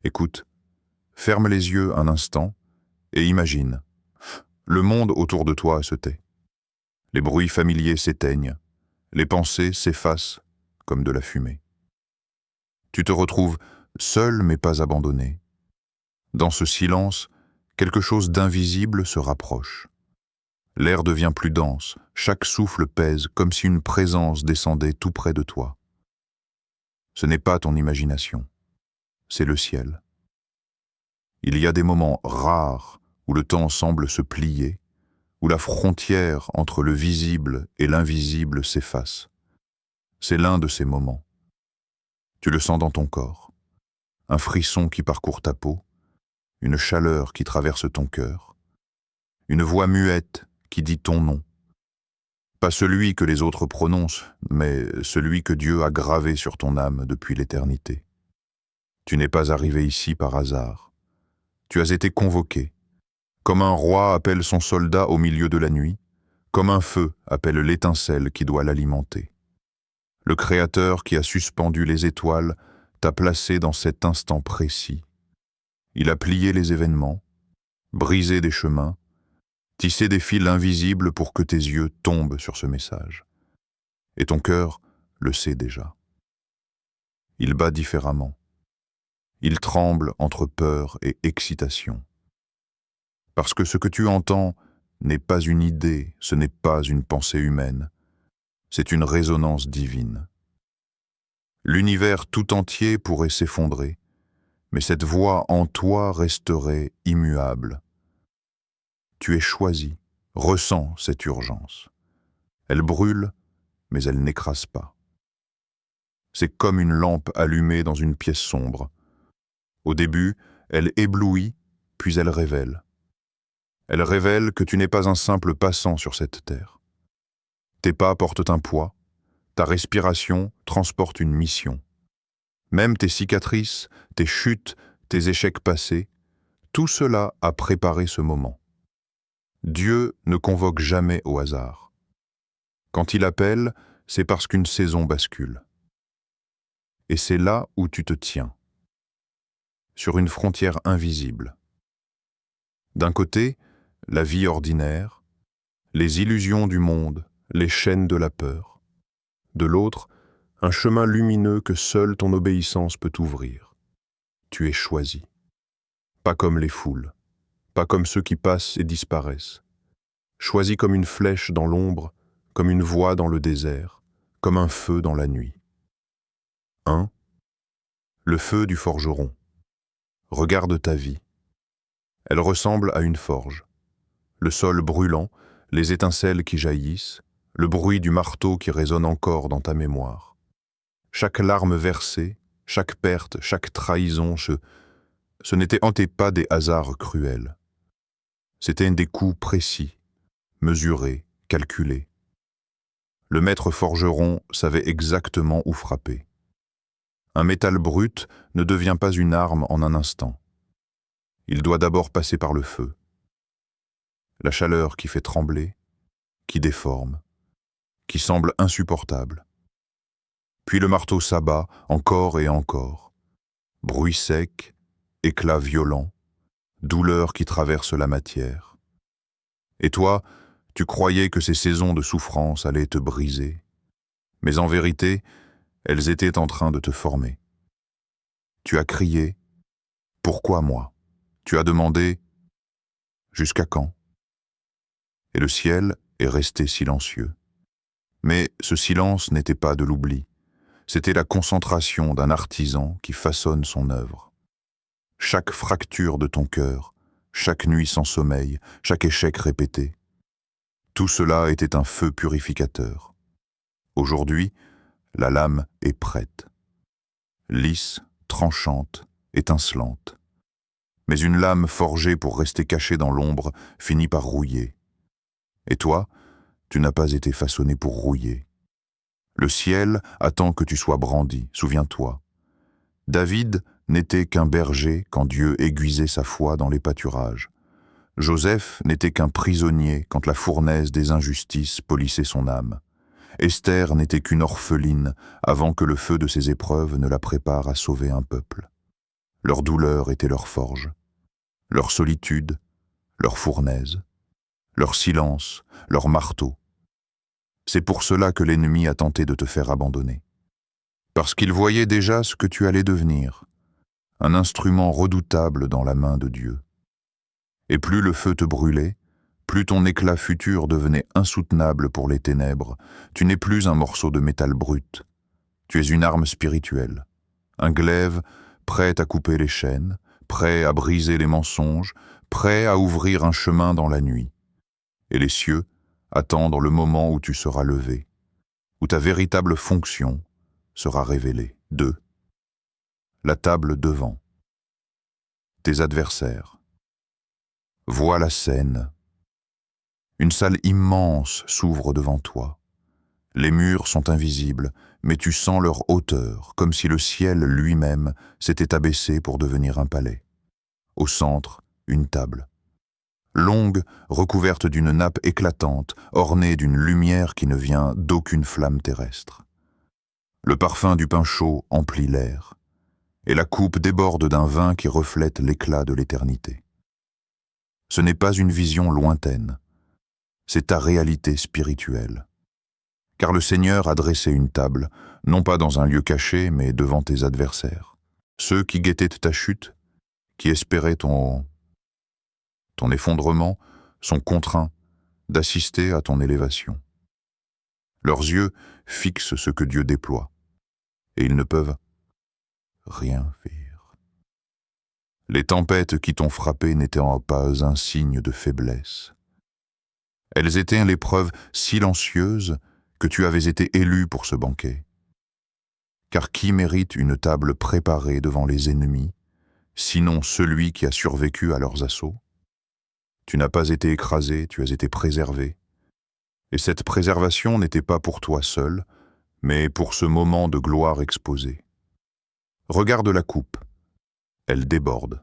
Écoute, ferme les yeux un instant et imagine. Le monde autour de toi se tait. Les bruits familiers s'éteignent, les pensées s'effacent comme de la fumée. Tu te retrouves seul mais pas abandonné. Dans ce silence, quelque chose d'invisible se rapproche. L'air devient plus dense, chaque souffle pèse comme si une présence descendait tout près de toi. Ce n'est pas ton imagination, c'est le ciel. Il y a des moments rares où le temps semble se plier, où la frontière entre le visible et l'invisible s'efface. C'est l'un de ces moments. Tu le sens dans ton corps, un frisson qui parcourt ta peau, une chaleur qui traverse ton cœur, une voix muette qui dit ton nom. Pas celui que les autres prononcent, mais celui que Dieu a gravé sur ton âme depuis l'éternité. Tu n'es pas arrivé ici par hasard. Tu as été convoqué. Comme un roi appelle son soldat au milieu de la nuit, comme un feu appelle l'étincelle qui doit l'alimenter. Le Créateur qui a suspendu les étoiles t'a placé dans cet instant précis. Il a plié les événements, brisé des chemins, tissé des fils invisibles pour que tes yeux tombent sur ce message. Et ton cœur le sait déjà. Il bat différemment. Il tremble entre peur et excitation. Parce que ce que tu entends n'est pas une idée, ce n'est pas une pensée humaine, c'est une résonance divine. L'univers tout entier pourrait s'effondrer, mais cette voix en toi resterait immuable. Tu es choisi, ressens cette urgence. Elle brûle, mais elle n'écrase pas. C'est comme une lampe allumée dans une pièce sombre. Au début, elle éblouit, puis elle révèle. Elle révèle que tu n'es pas un simple passant sur cette terre. Tes pas portent un poids, ta respiration transporte une mission. Même tes cicatrices, tes chutes, tes échecs passés, tout cela a préparé ce moment. Dieu ne convoque jamais au hasard. Quand il appelle, c'est parce qu'une saison bascule. Et c'est là où tu te tiens, sur une frontière invisible. D'un côté, la vie ordinaire, les illusions du monde, les chaînes de la peur. De l'autre, un chemin lumineux que seule ton obéissance peut ouvrir. Tu es choisi. Pas comme les foules, pas comme ceux qui passent et disparaissent. Choisi comme une flèche dans l'ombre, comme une voix dans le désert, comme un feu dans la nuit. 1. Le feu du forgeron. Regarde ta vie. Elle ressemble à une forge. Le sol brûlant, les étincelles qui jaillissent, le bruit du marteau qui résonne encore dans ta mémoire. Chaque larme versée, chaque perte, chaque trahison, ce n'était pas des hasards cruels. C'étaient des coups précis, mesurés, calculés. Le maître forgeron savait exactement où frapper. Un métal brut ne devient pas une arme en un instant. Il doit d'abord passer par le feu. La chaleur qui fait trembler, qui déforme, qui semble insupportable. Puis le marteau s'abat encore et encore. Bruit sec, éclat violent, douleur qui traverse la matière. Et toi, tu croyais que ces saisons de souffrance allaient te briser. Mais en vérité, elles étaient en train de te former. Tu as crié « Pourquoi moi ?» Tu as demandé « Jusqu'à quand ?» Et le ciel est resté silencieux. Mais ce silence n'était pas de l'oubli. C'était la concentration d'un artisan qui façonne son œuvre. Chaque fracture de ton cœur, chaque nuit sans sommeil, chaque échec répété, tout cela était un feu purificateur. Aujourd'hui, la lame est prête. Lisse, tranchante, étincelante. Mais une lame forgée pour rester cachée dans l'ombre finit par rouiller. Et toi, tu n'as pas été façonné pour rouiller. Le ciel attend que tu sois brandi, souviens-toi. David n'était qu'un berger quand Dieu aiguisait sa foi dans les pâturages. Joseph n'était qu'un prisonnier quand la fournaise des injustices polissait son âme. Esther n'était qu'une orpheline avant que le feu de ses épreuves ne la prépare à sauver un peuple. Leur douleur était leur forge, leur solitude, leur fournaise, leur silence, leur marteau. C'est pour cela que l'ennemi a tenté de te faire abandonner. Parce qu'il voyait déjà ce que tu allais devenir, un instrument redoutable dans la main de Dieu. Et plus le feu te brûlait, plus ton éclat futur devenait insoutenable pour les ténèbres. Tu n'es plus un morceau de métal brut. Tu es une arme spirituelle, un glaive prêt à couper les chaînes, prêt à briser les mensonges, prêt à ouvrir un chemin dans la nuit. Et les cieux attendent le moment où tu seras levé, où ta véritable fonction sera révélée. 2. La table devant. Tes adversaires. Vois la scène. Une salle immense s'ouvre devant toi. Les murs sont invisibles, mais tu sens leur hauteur, comme si le ciel lui-même s'était abaissé pour devenir un palais. Au centre, une table. Longue, recouverte d'une nappe éclatante, ornée d'une lumière qui ne vient d'aucune flamme terrestre. Le parfum du pain chaud emplit l'air, et la coupe déborde d'un vin qui reflète l'éclat de l'éternité. Ce n'est pas une vision lointaine, c'est ta réalité spirituelle. Car le Seigneur a dressé une table, non pas dans un lieu caché, mais devant tes adversaires. Ceux qui guettaient ta chute, qui espéraient ton effondrement, sont contraints d'assister à ton élévation. Leurs yeux fixent ce que Dieu déploie, et ils ne peuvent rien faire. Les tempêtes qui t'ont frappé n'étaient pas un signe de faiblesse. Elles étaient l'épreuve silencieuse que tu avais été élu pour ce banquet. Car qui mérite une table préparée devant les ennemis, sinon celui qui a survécu à leurs assauts? Tu n'as pas été écrasé, tu as été préservé. Et cette préservation n'était pas pour toi seul, mais pour ce moment de gloire exposé. Regarde la coupe, elle déborde.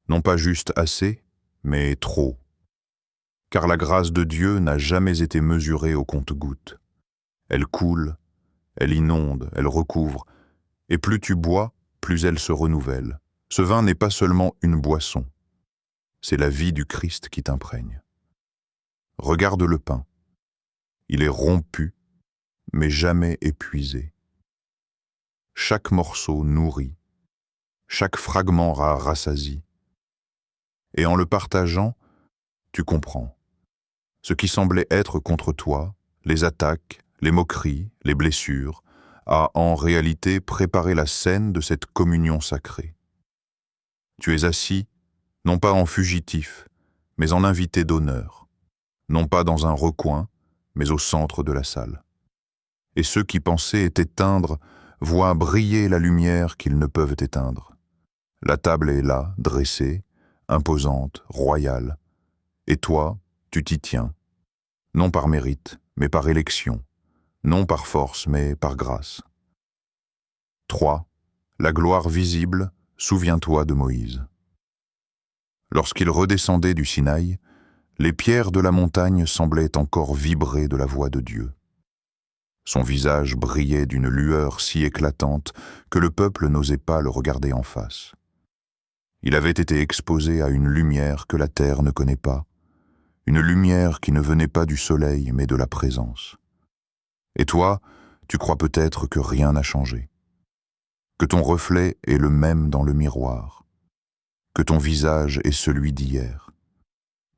Non pas juste assez, mais trop. Car la grâce de Dieu n'a jamais été mesurée au compte-gouttes. Elle coule, elle inonde, elle recouvre, et plus tu bois, plus elle se renouvelle. Ce vin n'est pas seulement une boisson, c'est la vie du Christ qui t'imprègne. Regarde le pain, il est rompu, mais jamais épuisé. Chaque morceau nourrit, chaque fragment rassasie. Et en le partageant, tu comprends. Ce qui semblait être contre toi, les attaques, les moqueries, les blessures, a en réalité préparé la scène de cette communion sacrée. Tu es assis, non pas en fugitif, mais en invité d'honneur, non pas dans un recoin, mais au centre de la salle. Et ceux qui pensaient éteindre voient briller la lumière qu'ils ne peuvent éteindre. La table est là, dressée, imposante, royale, et toi, tu t'y tiens, non par mérite, mais par élection, non par force, mais par grâce. 3. La gloire visible, souviens-toi de Moïse. Lorsqu'il redescendait du Sinaï, les pierres de la montagne semblaient encore vibrer de la voix de Dieu. Son visage brillait d'une lueur si éclatante que le peuple n'osait pas le regarder en face. Il avait été exposé à une lumière que la terre ne connaît pas, une lumière qui ne venait pas du soleil mais de la présence. Et toi, tu crois peut-être que rien n'a changé, que ton reflet est le même dans le miroir, que ton visage est celui d'hier.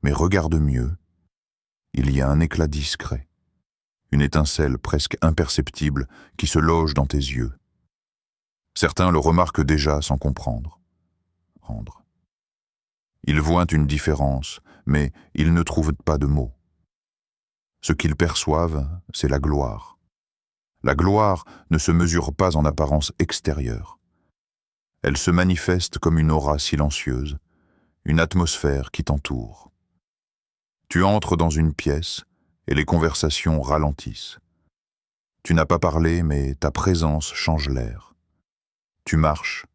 Mais regarde mieux, il y a un éclat discret, une étincelle presque imperceptible qui se loge dans tes yeux. Certains le remarquent déjà sans comprendre. Ils voient une différence, mais ils ne trouvent pas de mots. Ce qu'ils perçoivent, c'est la gloire. La gloire ne se mesure pas en apparence extérieure. Elle se manifeste comme une aura silencieuse, une atmosphère qui t'entoure. Tu entres dans une pièce et les conversations ralentissent. Tu n'as pas parlé, mais ta présence change l'air. Tu marches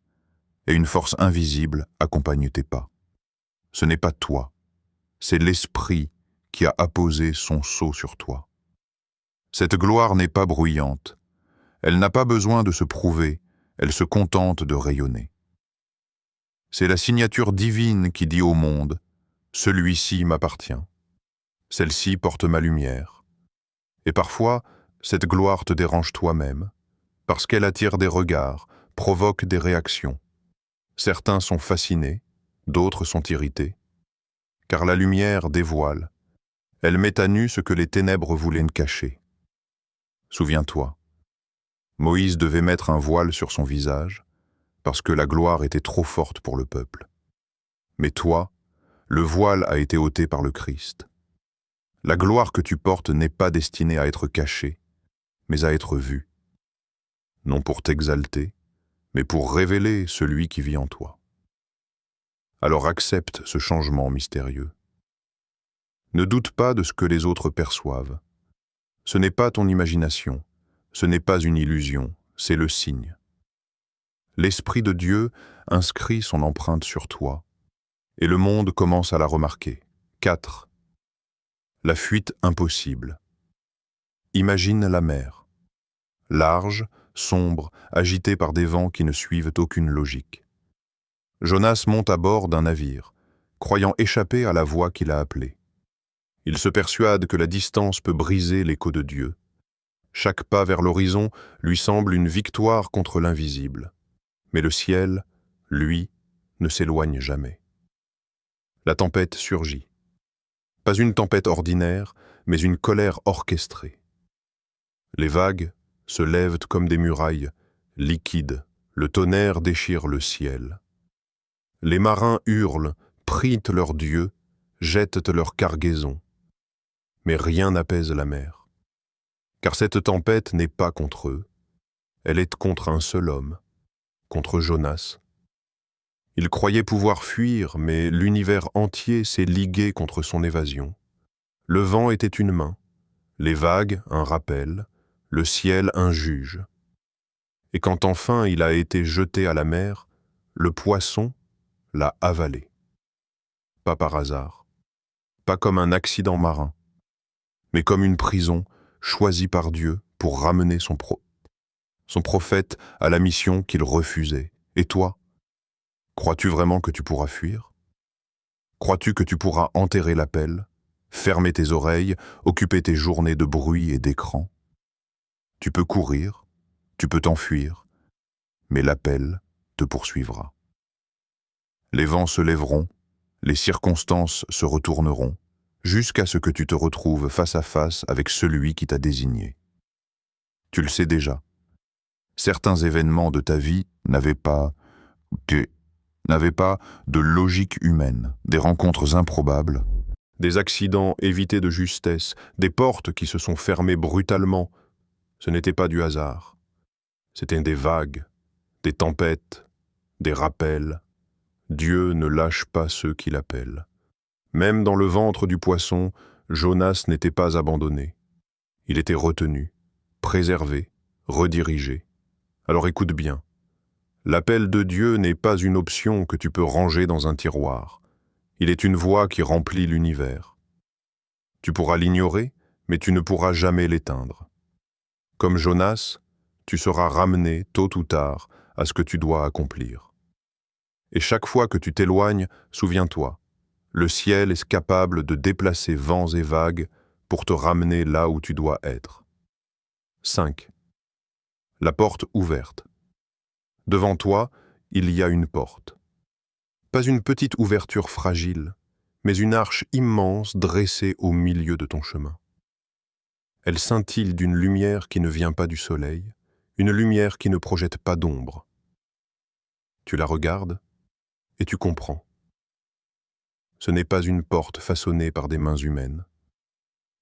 et une force invisible accompagne tes pas. Ce n'est pas toi, c'est l'Esprit qui a apposé son sceau sur toi. Cette gloire n'est pas bruyante, elle n'a pas besoin de se prouver, elle se contente de rayonner. C'est la signature divine qui dit au monde, « Celui-ci m'appartient. Celle-ci porte ma lumière. » Et parfois, cette gloire te dérange toi-même, parce qu'elle attire des regards, provoque des réactions. Certains sont fascinés, d'autres sont irrités. Car la lumière dévoile. Elle met à nu ce que les ténèbres voulaient cacher. Souviens-toi, Moïse devait mettre un voile sur son visage, parce que la gloire était trop forte pour le peuple. Mais toi, le voile a été ôté par le Christ. La gloire que tu portes n'est pas destinée à être cachée, mais à être vue. Non pour t'exalter, mais pour révéler celui qui vit en toi. Alors accepte ce changement mystérieux. Ne doute pas de ce que les autres perçoivent. Ce n'est pas ton imagination, ce n'est pas une illusion, c'est le signe. L'Esprit de Dieu inscrit son empreinte sur toi, et le monde commence à la remarquer. 4. La fuite impossible. Imagine la mer. Large, sombre, agitée par des vents qui ne suivent aucune logique. Jonas monte à bord d'un navire, croyant échapper à la voix qui l'a appelé. Il se persuade que la distance peut briser l'écho de Dieu. Chaque pas vers l'horizon lui semble une victoire contre l'invisible. Mais le ciel, lui, ne s'éloigne jamais. La tempête surgit. Pas une tempête ordinaire, mais une colère orchestrée. Les vagues se lèvent comme des murailles, liquides, le tonnerre déchire le ciel. Les marins hurlent, prient leur Dieu, jettent leur cargaison. Mais rien n'apaise la mer. Car cette tempête n'est pas contre eux, elle est contre un seul homme, contre Jonas. Il croyait pouvoir fuir, mais l'univers entier s'est ligué contre son évasion. Le vent était une main, les vagues un rappel, le ciel un juge. Et quand enfin il a été jeté à la mer, le poisson l'a avalé. Pas par hasard, pas comme un accident marin, mais comme une prison choisie par Dieu pour ramener son prophète à la mission qu'il refusait. Et toi, crois-tu vraiment que tu pourras fuir? Crois-tu que tu pourras enterrer l'appel, fermer tes oreilles, occuper tes journées de bruit et d'écran? Tu peux courir, tu peux t'enfuir, mais l'appel te poursuivra. Les vents se lèveront, les circonstances se retourneront, jusqu'à ce que tu te retrouves face à face avec celui qui t'a désigné. Tu le sais déjà. Certains événements de ta vie n'avaient pas de logique humaine, des rencontres improbables, des accidents évités de justesse, des portes qui se sont fermées brutalement. Ce n'était pas du hasard. C'était des vagues, des tempêtes, des rappels. Dieu ne lâche pas ceux qui l'appellent. Même dans le ventre du poisson, Jonas n'était pas abandonné. Il était retenu, préservé, redirigé. Alors écoute bien. L'appel de Dieu n'est pas une option que tu peux ranger dans un tiroir. Il est une voix qui remplit l'univers. Tu pourras l'ignorer, mais tu ne pourras jamais l'éteindre. Comme Jonas, tu seras ramené, tôt ou tard, à ce que tu dois accomplir. Et chaque fois que tu t'éloignes, souviens-toi, le ciel est capable de déplacer vents et vagues pour te ramener là où tu dois être. 5. La porte ouverte. Devant toi, il y a une porte. Pas une petite ouverture fragile, mais une arche immense dressée au milieu de ton chemin. Elle scintille d'une lumière qui ne vient pas du soleil, une lumière qui ne projette pas d'ombre. Tu la regardes et tu comprends. Ce n'est pas une porte façonnée par des mains humaines.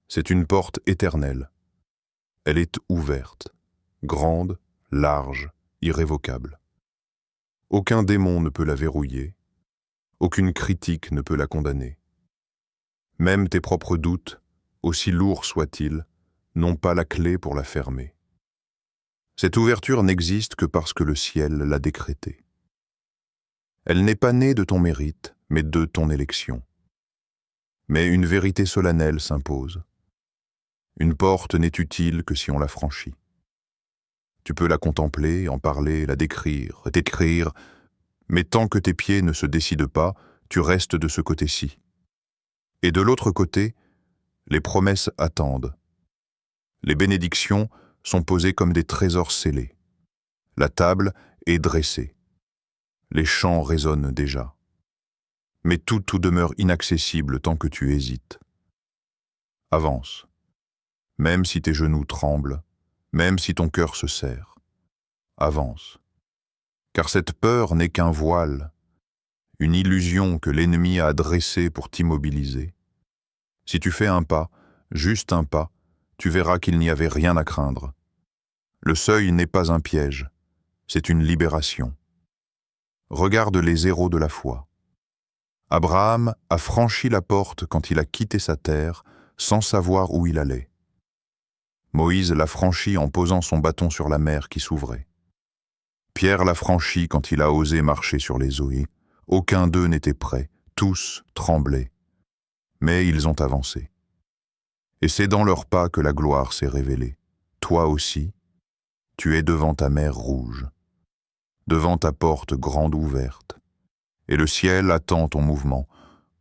C'est une porte éternelle. Elle est ouverte, grande, large, irrévocable. Aucun démon ne peut la verrouiller. Aucune critique ne peut la condamner. Même tes propres doutes, aussi lourds soient-ils, n'ont pas la clé pour la fermer. Cette ouverture n'existe que parce que le ciel l'a décrétée. Elle n'est pas née de ton mérite, mais de ton élection. Mais une vérité solennelle s'impose. Une porte n'est utile que si on la franchit. Tu peux la contempler, en parler, la décrire, t'écrire, Mais tant que tes pieds ne se décident pas, tu restes de ce côté-ci. Et de l'autre côté, les promesses attendent. Les bénédictions sont posées comme des trésors scellés. La table est dressée. Les chants résonnent déjà. Mais tout demeure inaccessible tant que tu hésites. Avance. Même si tes genoux tremblent, même si ton cœur se serre. Avance. Car cette peur n'est qu'un voile, une illusion que l'ennemi a dressée pour t'immobiliser. Si tu fais un pas, juste un pas, tu verras qu'il n'y avait rien à craindre. Le seuil n'est pas un piège, c'est une libération. Regarde les héros de la foi. Abraham a franchi la porte quand il a quitté sa terre sans savoir où il allait. Moïse l'a franchi en posant son bâton sur la mer qui s'ouvrait. Pierre l'a franchi quand il a osé marcher sur les eaux. Aucun d'eux n'était prêt, tous tremblaient. Mais ils ont avancé. Et c'est dans leurs pas que la gloire s'est révélée. Toi aussi, tu es devant ta mer rouge, devant ta porte grande ouverte. Et le ciel attend ton mouvement,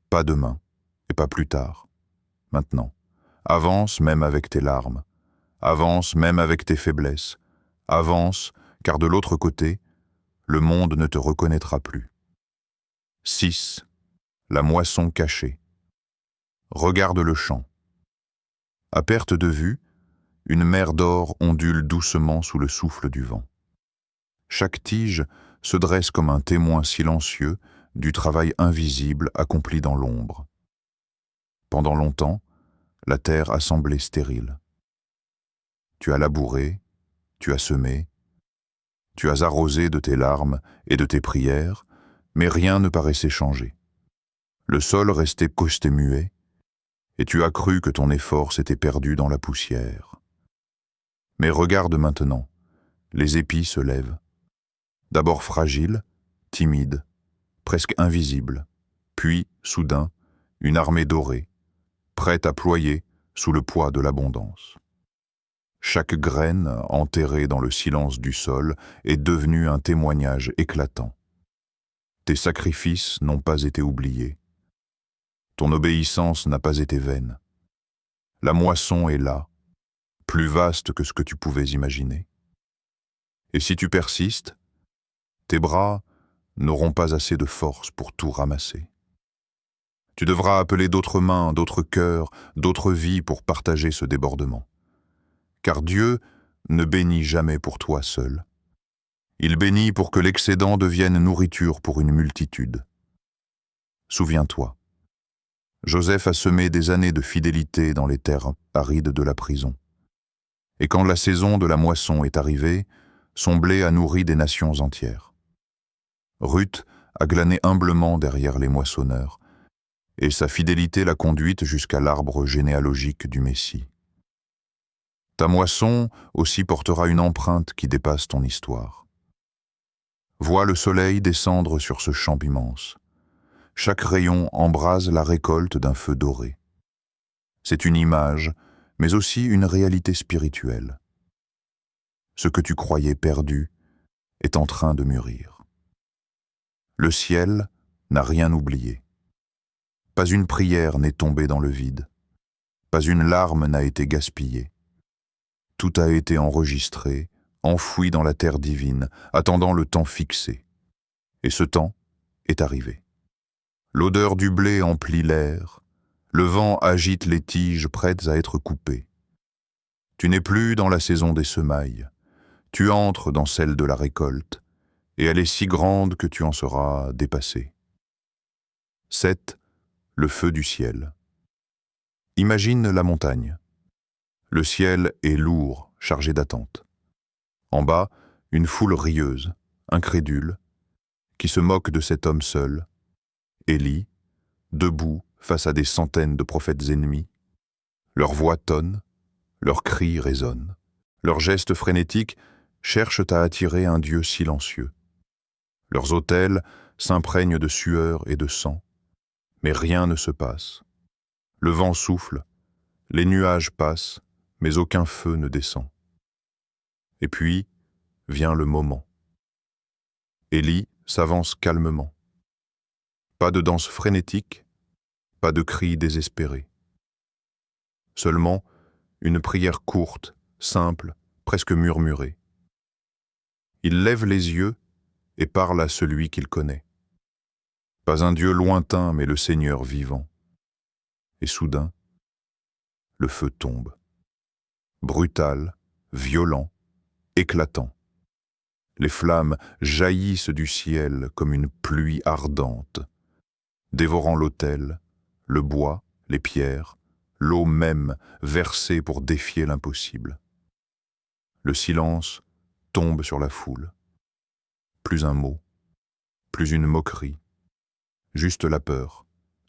pas demain, et pas plus tard, maintenant. Avance même avec tes larmes, avance même avec tes faiblesses, avance, car de l'autre côté, le monde ne te reconnaîtra plus. 6. La moisson cachée. Regarde le champ. À perte de vue, une mer d'or ondule doucement sous le souffle du vent. Chaque tige se dresse comme un témoin silencieux du travail invisible accompli dans l'ombre. Pendant longtemps, la terre a semblé stérile. Tu as labouré, tu as semé, tu as arrosé de tes larmes et de tes prières, mais rien ne paraissait changer. Le sol restait posté muet, et tu as cru que ton effort s'était perdu dans la poussière. Mais regarde maintenant, les épis se lèvent. D'abord fragiles, timides, presque invisibles, puis, soudain, une armée dorée, prête à ployer sous le poids de l'abondance. Chaque graine, enterrée dans le silence du sol, est devenue un témoignage éclatant. Tes sacrifices n'ont pas été oubliés. Ton obéissance n'a pas été vaine. La moisson est là, plus vaste que ce que tu pouvais imaginer. Et si tu persistes, tes bras n'auront pas assez de force pour tout ramasser. Tu devras appeler d'autres mains, d'autres cœurs, d'autres vies pour partager ce débordement. Car Dieu ne bénit jamais pour toi seul. Il bénit pour que l'excédent devienne nourriture pour une multitude. Souviens-toi, Joseph a semé des années de fidélité dans les terres arides de la prison. Et quand la saison de la moisson est arrivée, son blé a nourri des nations entières. Ruth a glané humblement derrière les moissonneurs, et sa fidélité l'a conduite jusqu'à l'arbre généalogique du Messie. Ta moisson aussi portera une empreinte qui dépasse ton histoire. Vois le soleil descendre sur ce champ immense. Chaque rayon embrase la récolte d'un feu doré. C'est une image, mais aussi une réalité spirituelle. Ce que tu croyais perdu est en train de mûrir. Le ciel n'a rien oublié. Pas une prière n'est tombée dans le vide. Pas une larme n'a été gaspillée. Tout a été enregistré, enfoui dans la terre divine, attendant le temps fixé. Et ce temps est arrivé. L'odeur du blé emplit l'air, le vent agite les tiges prêtes à être coupées. Tu n'es plus dans la saison des semailles, tu entres dans celle de la récolte, et elle est si grande que tu en seras dépassé. 7. Le feu du ciel. Imagine la montagne. Le ciel est lourd, chargé d'attente. En bas, une foule rieuse, incrédule, qui se moque de cet homme seul, Élie, debout face à des centaines de prophètes ennemis. Leurs voix tonnent, leurs cris résonnent. Leurs gestes frénétiques cherchent à attirer un Dieu silencieux. Leurs autels s'imprègnent de sueur et de sang, mais rien ne se passe. Le vent souffle, les nuages passent, mais aucun feu ne descend. Et puis vient le moment. Élie s'avance calmement. Pas de danse frénétique, pas de cris désespérés. Seulement une prière courte, simple, presque murmurée. Il lève les yeux et parle à celui qu'il connaît. Pas un Dieu lointain, mais le Seigneur vivant. Et soudain, le feu tombe. Brutal, violent, éclatant. Les flammes jaillissent du ciel comme une pluie ardente, dévorant l'autel, le bois, les pierres, l'eau même versée pour défier l'impossible. Le silence tombe sur la foule. Plus un mot, plus une moquerie, juste la peur,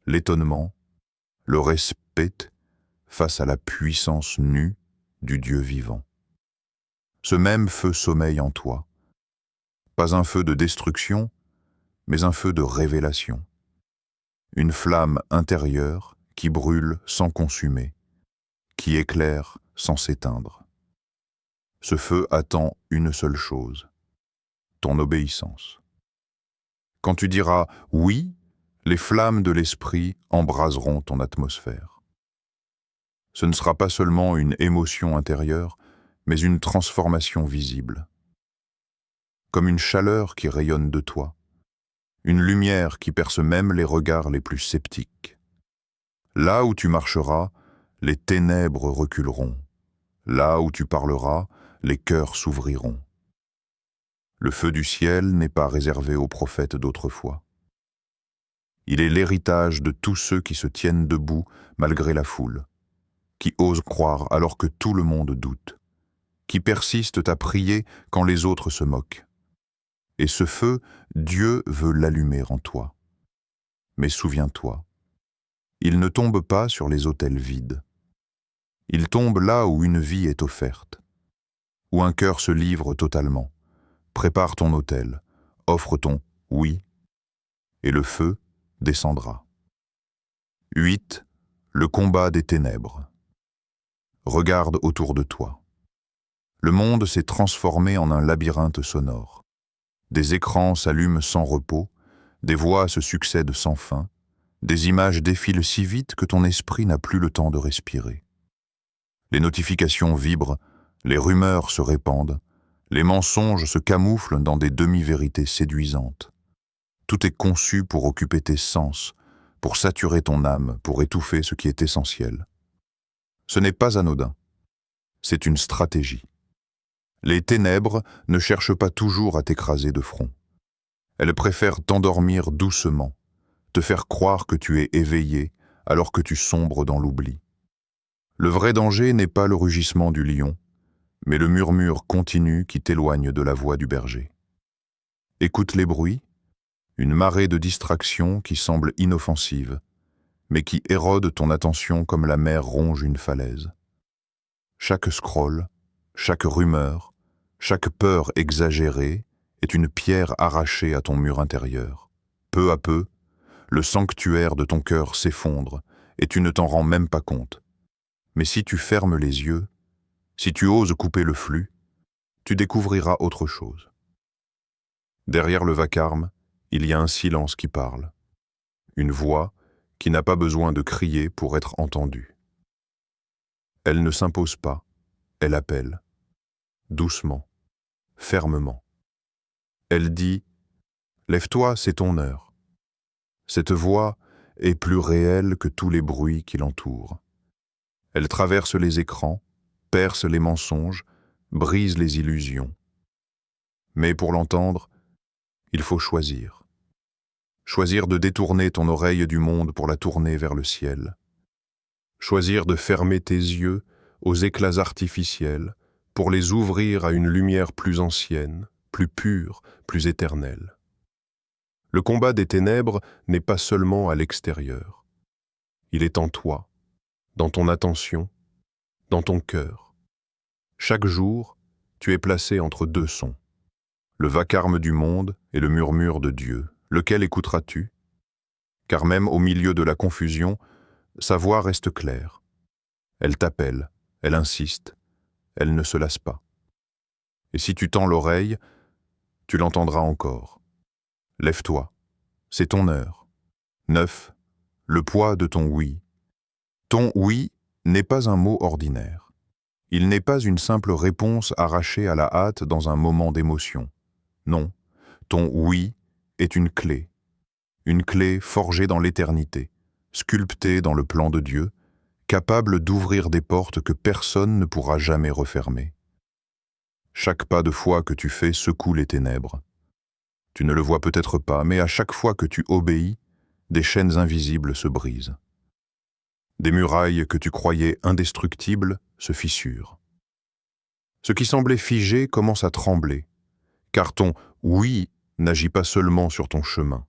l'étonnement, le respect face à la puissance nue du Dieu vivant. Ce même feu sommeille en toi, pas un feu de destruction, mais un feu de révélation. Une flamme intérieure qui brûle sans consumer, qui éclaire sans s'éteindre. Ce feu attend une seule chose, ton obéissance. Quand tu diras « oui », les flammes de l'esprit embraseront ton atmosphère. Ce ne sera pas seulement une émotion intérieure, mais une transformation visible. Comme une chaleur qui rayonne de toi, une lumière qui perce même les regards les plus sceptiques. Là où tu marcheras, les ténèbres reculeront. Là où tu parleras, les cœurs s'ouvriront. Le feu du ciel n'est pas réservé aux prophètes d'autrefois. Il est l'héritage de tous ceux qui se tiennent debout malgré la foule, qui osent croire alors que tout le monde doute, qui persistent à prier quand les autres se moquent. Et ce feu, Dieu veut l'allumer en toi. Mais souviens-toi, il ne tombe pas sur les autels vides. Il tombe là où une vie est offerte, où un cœur se livre totalement. Prépare ton autel, offre ton « oui » et le feu descendra. 8. Le combat des ténèbres. Regarde autour de toi. Le monde s'est transformé en un labyrinthe sonore. Des écrans s'allument sans repos, des voix se succèdent sans fin, des images défilent si vite que ton esprit n'a plus le temps de respirer. Les notifications vibrent, les rumeurs se répandent, les mensonges se camouflent dans des demi-vérités séduisantes. Tout est conçu pour occuper tes sens, pour saturer ton âme, pour étouffer ce qui est essentiel. Ce n'est pas anodin, c'est une stratégie. Les ténèbres ne cherchent pas toujours à t'écraser de front. Elles préfèrent t'endormir doucement, te faire croire que tu es éveillé alors que tu sombres dans l'oubli. Le vrai danger n'est pas le rugissement du lion, mais le murmure continu qui t'éloigne de la voix du berger. Écoute les bruits, une marée de distractions qui semble inoffensive, mais qui érode ton attention comme la mer ronge une falaise. Chaque scroll, chaque rumeur, chaque peur exagérée est une pierre arrachée à ton mur intérieur. Peu à peu, le sanctuaire de ton cœur s'effondre et tu ne t'en rends même pas compte. Mais si tu fermes les yeux, si tu oses couper le flux, tu découvriras autre chose. Derrière le vacarme, il y a un silence qui parle, une voix qui n'a pas besoin de crier pour être entendue. Elle ne s'impose pas, elle appelle, doucement, fermement. Elle dit « Lève-toi, c'est ton heure ». Cette voix est plus réelle que tous les bruits qui l'entourent. Elle traverse les écrans, perce les mensonges, brise les illusions. Mais pour l'entendre, il faut choisir. Choisir de détourner ton oreille du monde pour la tourner vers le ciel. Choisir de fermer tes yeux aux éclats artificiels pour les ouvrir à une lumière plus ancienne, plus pure, plus éternelle. Le combat des ténèbres n'est pas seulement à l'extérieur. Il est en toi, dans ton attention, dans ton cœur. Chaque jour, tu es placé entre deux sons, le vacarme du monde et le murmure de Dieu. Lequel écouteras-tu? Car même au milieu de la confusion, sa voix reste claire. Elle t'appelle, elle insiste, elle ne se lasse pas. Et si tu tends l'oreille, tu l'entendras encore. Lève-toi, c'est ton heure. 9. Le poids de ton oui. Ton oui n'est pas un mot ordinaire. Il n'est pas une simple réponse arrachée à la hâte dans un moment d'émotion. Non, ton oui est une clé forgée dans l'éternité, sculptée dans le plan de Dieu, capable d'ouvrir des portes que personne ne pourra jamais refermer. Chaque pas de foi que tu fais secoue les ténèbres. Tu ne le vois peut-être pas, mais à chaque fois que tu obéis, des chaînes invisibles se brisent. Des murailles que tu croyais indestructibles se fissurent. Ce qui semblait figé commence à trembler, car ton « oui » n'agit pas seulement sur ton chemin.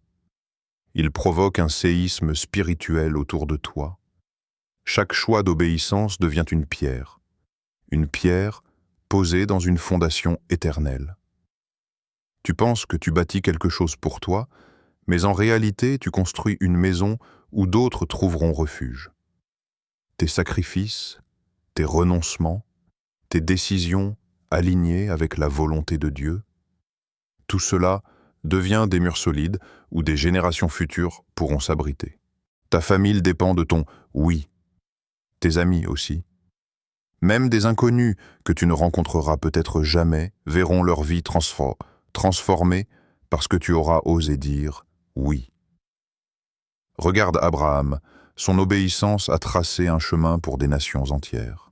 Il provoque un séisme spirituel autour de toi. Chaque choix d'obéissance devient une pierre posée dans une fondation éternelle. Tu penses que tu bâtis quelque chose pour toi, mais en réalité tu construis une maison où d'autres trouveront refuge. Tes sacrifices, tes renoncements, tes décisions alignées avec la volonté de Dieu, tout cela devient des murs solides où des générations futures pourront s'abriter. Ta famille dépend de ton « oui », tes amis aussi. Même des inconnus que tu ne rencontreras peut-être jamais verront leur vie transformée parce que tu auras osé dire « oui ». Regarde Abraham, son obéissance a tracé un chemin pour des nations entières.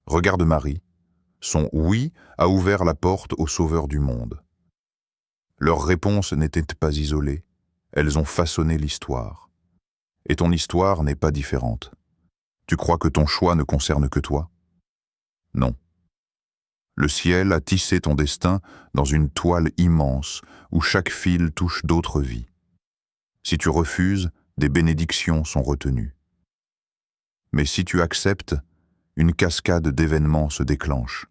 Regarde Marie, son « oui » a ouvert la porte au Sauveur du monde. Leurs réponses n'étaient pas isolées, elles ont façonné l'histoire. Et ton histoire n'est pas différente. Tu crois que ton choix ne concerne que toi? Non. Le ciel a tissé ton destin dans une toile immense où chaque fil touche d'autres vies. Si tu refuses, des bénédictions sont retenues. Mais si tu acceptes, une cascade d'événements se déclenche,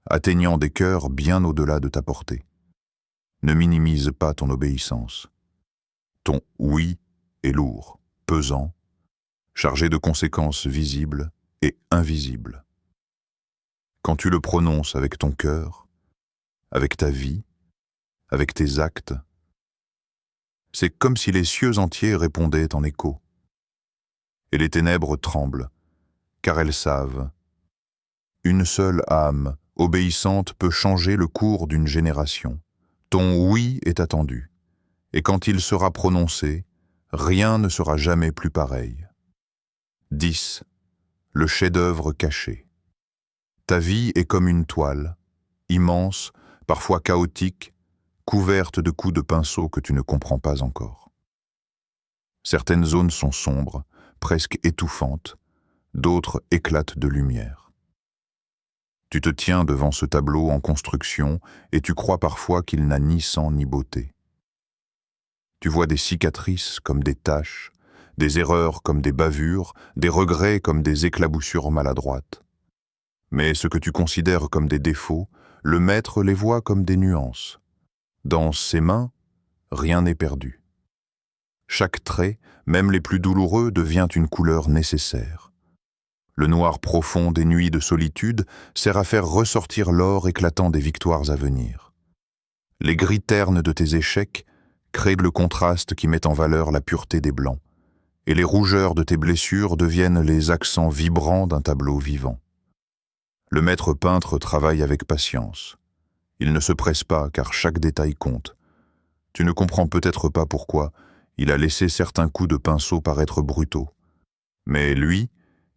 atteignant des cœurs bien au-delà de ta portée. Ne minimise pas ton obéissance. Ton « oui » est lourd, pesant, chargé de conséquences visibles et invisibles. Quand tu le prononces avec ton cœur, avec ta vie, avec tes actes, c'est comme si les cieux entiers répondaient en écho. Et les ténèbres tremblent, car elles savent. Une seule âme obéissante peut changer le cours d'une génération. Ton « oui » est attendu, et quand il sera prononcé, rien ne sera jamais plus pareil. 10. Le chef-d'œuvre caché. Ta vie est comme une toile, immense, parfois chaotique, couverte de coups de pinceau que tu ne comprends pas encore. Certaines zones sont sombres, presque étouffantes, d'autres éclatent de lumière. Tu te tiens devant ce tableau en construction et tu crois parfois qu'il n'a ni sang ni beauté. Tu vois des cicatrices comme des taches, des erreurs comme des bavures, des regrets comme des éclaboussures maladroites. Mais ce que tu considères comme des défauts, le maître les voit comme des nuances. Dans ses mains, rien n'est perdu. Chaque trait, même les plus douloureux, devient une couleur nécessaire. Le noir profond des nuits de solitude sert à faire ressortir l'or éclatant des victoires à venir. Les gris ternes de tes échecs créent le contraste qui met en valeur la pureté des blancs, et les rougeurs de tes blessures deviennent les accents vibrants d'un tableau vivant. Le maître peintre travaille avec patience. Il ne se presse pas car chaque détail compte. Tu ne comprends peut-être pas pourquoi il a laissé certains coups de pinceau paraître brutaux. Mais lui,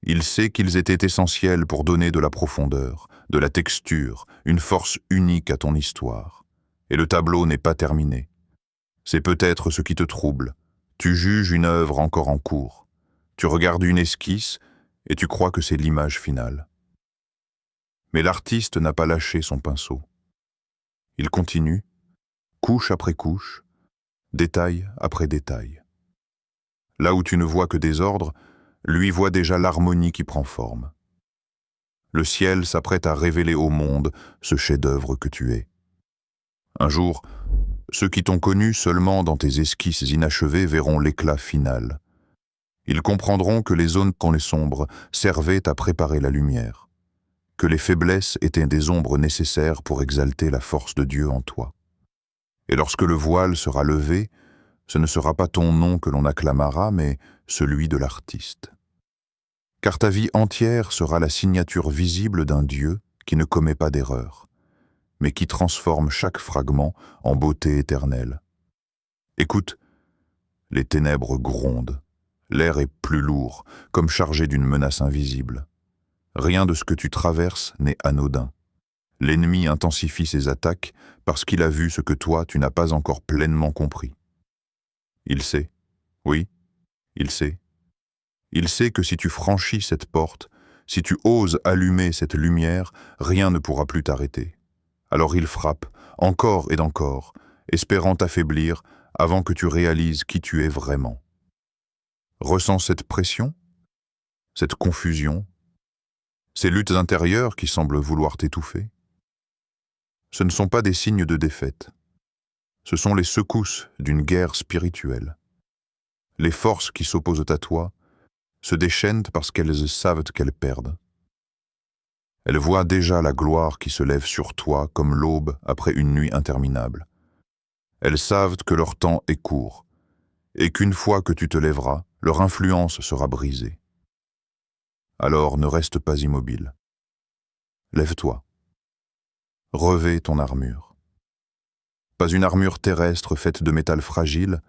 il sait qu'ils étaient essentiels pour donner de la profondeur, de la texture, une force unique à ton histoire. Et le tableau n'est pas terminé. C'est peut-être ce qui te trouble. Tu juges une œuvre encore en cours. Tu regardes une esquisse et tu crois que c'est l'image finale. Mais l'artiste n'a pas lâché son pinceau. Il continue, couche après couche, détail après détail. Là où tu ne vois que des ordres, lui voit déjà l'harmonie qui prend forme. Le ciel s'apprête à révéler au monde ce chef-d'œuvre que tu es. Un jour, ceux qui t'ont connu seulement dans tes esquisses inachevées verront l'éclat final. Ils comprendront que les zones qu'on les sombres servaient à préparer la lumière, que les faiblesses étaient des ombres nécessaires pour exalter la force de Dieu en toi. Et lorsque le voile sera levé, ce ne sera pas ton nom que l'on acclamera, mais celui de l'artiste. Car ta vie entière sera la signature visible d'un Dieu qui ne commet pas d'erreur, mais qui transforme chaque fragment en beauté éternelle. Écoute, les ténèbres grondent, l'air est plus lourd, comme chargé d'une menace invisible. Rien de ce que tu traverses n'est anodin. L'ennemi intensifie ses attaques parce qu'il a vu ce que toi, tu n'as pas encore pleinement compris. Il sait, oui, il sait. Il sait que si tu franchis cette porte, si tu oses allumer cette lumière, rien ne pourra plus t'arrêter. Alors il frappe, encore et encore, espérant t'affaiblir avant que tu réalises qui tu es vraiment. Ressens cette pression, cette confusion, ces luttes intérieures qui semblent vouloir t'étouffer. Ce ne sont pas des signes de défaite. Ce sont les secousses d'une guerre spirituelle. Les forces qui s'opposent à toi se déchaînent parce qu'elles savent qu'elles perdent. Elles voient déjà la gloire qui se lève sur toi comme l'aube après une nuit interminable. Elles savent que leur temps est court et qu'une fois que tu te lèveras, leur influence sera brisée. Alors ne reste pas immobile. Lève-toi. Revêt ton armure. Pas une armure terrestre faite de métal fragile,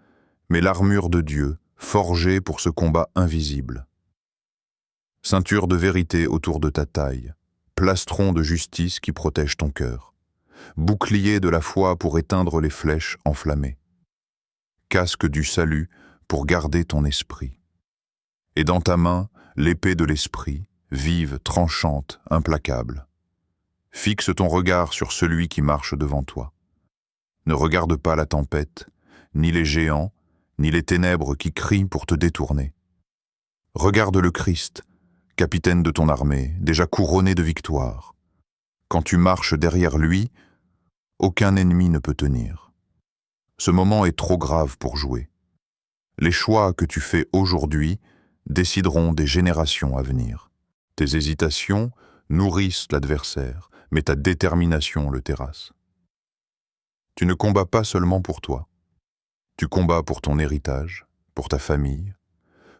mais l'armure de Dieu, forgée pour ce combat invisible. Ceinture de vérité autour de ta taille, plastron de justice qui protège ton cœur, bouclier de la foi pour éteindre les flèches enflammées, casque du salut pour garder ton esprit. Et dans ta main, l'épée de l'esprit, vive, tranchante, implacable. Fixe ton regard sur celui qui marche devant toi. Ne regarde pas la tempête, ni les géants, ni les ténèbres qui crient pour te détourner. Regarde le Christ, capitaine de ton armée, déjà couronné de victoire. Quand tu marches derrière lui, aucun ennemi ne peut tenir. Ce moment est trop grave pour jouer. Les choix que tu fais aujourd'hui décideront des générations à venir. Tes hésitations nourrissent l'adversaire, mais ta détermination le terrasse. Tu ne combats pas seulement pour toi. Tu combats pour ton héritage, pour ta famille,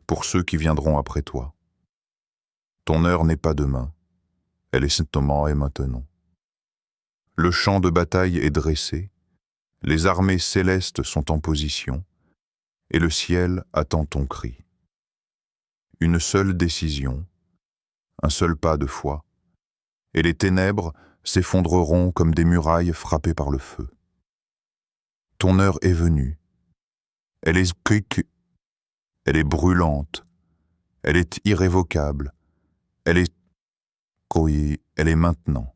pour ceux qui viendront après toi. Ton heure n'est pas demain, elle est simplement et maintenant. Le champ de bataille est dressé, les armées célestes sont en position, et le ciel attend ton cri. Une seule décision, un seul pas de foi, et les ténèbres s'effondreront comme des murailles frappées par le feu. Ton heure est venue. Elle est brûlante, elle est irrévocable, elle est maintenant.